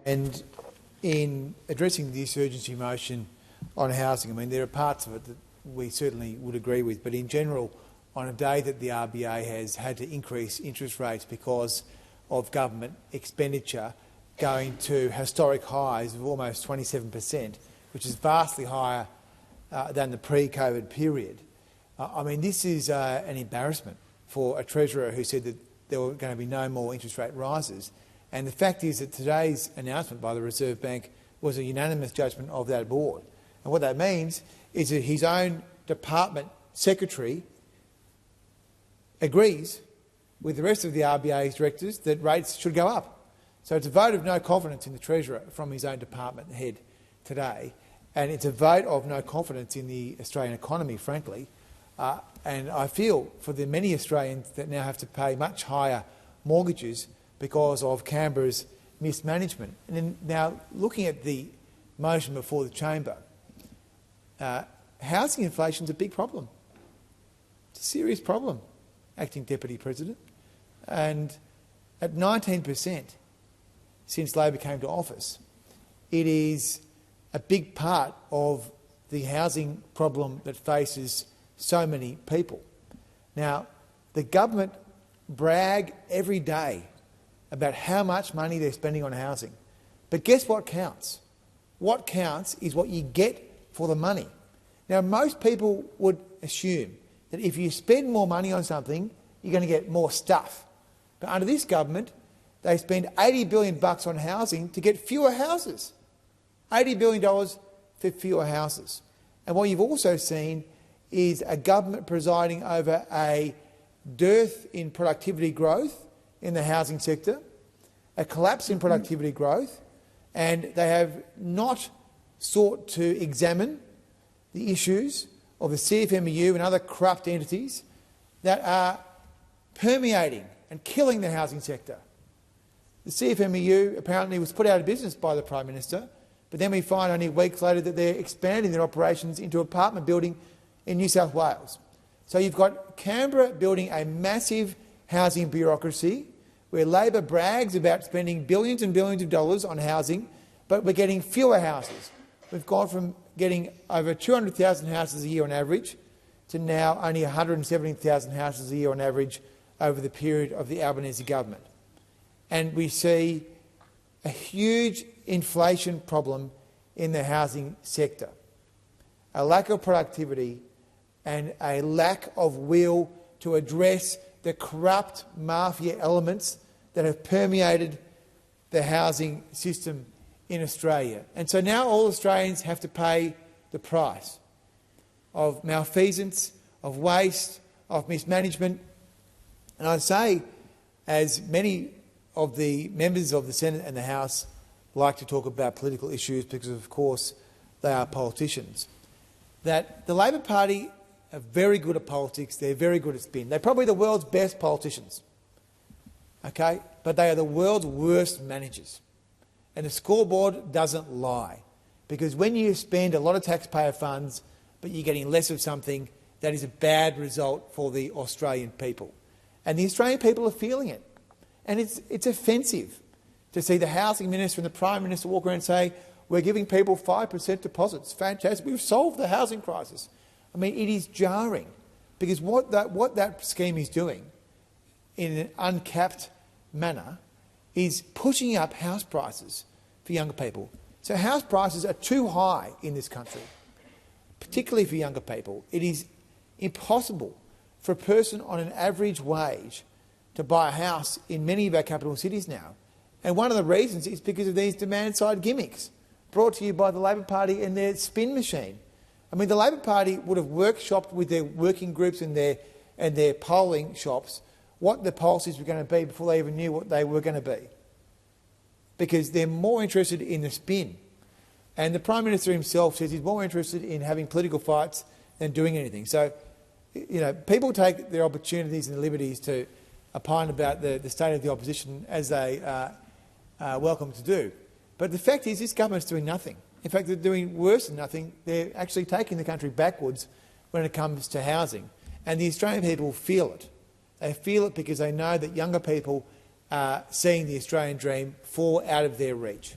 And in addressing this urgency motion on housing, I mean, there are parts of it that we certainly would agree with, but in general, on a day that the RBA has had to increase interest rates because of government expenditure going to historic highs of almost 27%, which is vastly higher than the pre-COVID period. I mean, this is an embarrassment for a Treasurer who said that there were going to be no more interest rate rises. And the fact is that today's announcement by the Reserve Bank was a unanimous judgment of that board. And what that means is that his own department secretary agrees with the rest of the RBA's directors that rates should go up. So it's a vote of no confidence in the Treasurer from his own department head today, and it's a vote of no confidence in the Australian economy, frankly. And I feel for the many Australians that now have to pay much higher mortgages because of Canberra's mismanagement. And then now, looking at the motion before the chamber, housing inflation is a big problem. It's a serious problem, Acting Deputy President. And at 19% since Labor came to office, it is a big part of the housing problem that faces so many people. Now, the government brag every day about how much money they're spending on housing. But guess what counts? What counts is what you get for the money. Now, most people would assume that if you spend more money on something, you're going to get more stuff. But under this government, they spend $80 billion on housing to get fewer houses. $80 billion for fewer houses. And what you've also seen is a government presiding over a dearth in productivity growth in the housing sector, a collapse in productivity growth, and they have not sought to examine the issues of the CFMEU and other corrupt entities that are permeating and killing the housing sector. The CFMEU apparently was put out of business by the Prime Minister, but then we find only weeks later that they're expanding their operations into an apartment building in New South Wales. So you've got Canberra building a massive housing bureaucracy where Labor brags about spending billions and billions of dollars on housing, but we're getting fewer houses. We've gone from getting over 200,000 houses a year on average to now only 170,000 houses a year on average over the period of the Albanese government. And we see a huge inflation problem in the housing sector, a lack of productivity and a lack of will to address the corrupt mafia elements that have permeated the housing system in Australia. And so now all Australians have to pay the price of malfeasance, of waste, of mismanagement. And I say, as many of the members of the Senate and the House like to talk about political issues because, of course, they are politicians, that the Labor Party are very good at politics, they're very good at spin. They're probably the world's best politicians, okay? But they are the world's worst managers. And the scoreboard doesn't lie, because when you spend a lot of taxpayer funds but you're getting less of something, that is a bad result for the Australian people. And the Australian people are feeling it. And it's offensive to see the Housing Minister and the Prime Minister walk around and say, we're giving people 5% deposits. Fantastic. We've solved the housing crisis. I mean, it is jarring, because what that scheme is doing in an uncapped manner is pushing up house prices for younger people. So house prices are too high in this country, particularly for younger people. It is impossible for a person on an average wage to buy a house in many of our capital cities now. And one of the reasons is because of these demand-side gimmicks brought to you by the Labor Party and their spin machine. I mean, the Labor Party would have workshopped with their working groups and their polling shops what the policies were going to be before they even knew what they were going to be, because they're more interested in the spin. And the Prime Minister himself says he's more interested in having political fights than doing anything. So, you know, people take their opportunities and liberties to opine about the state of the opposition as they are welcome to do. But the fact is, this government's doing nothing. In fact, they're doing worse than nothing. They're actually taking the country backwards when it comes to housing. And the Australian people feel it. They feel it because they know that younger people are seeing the Australian dream fall out of their reach.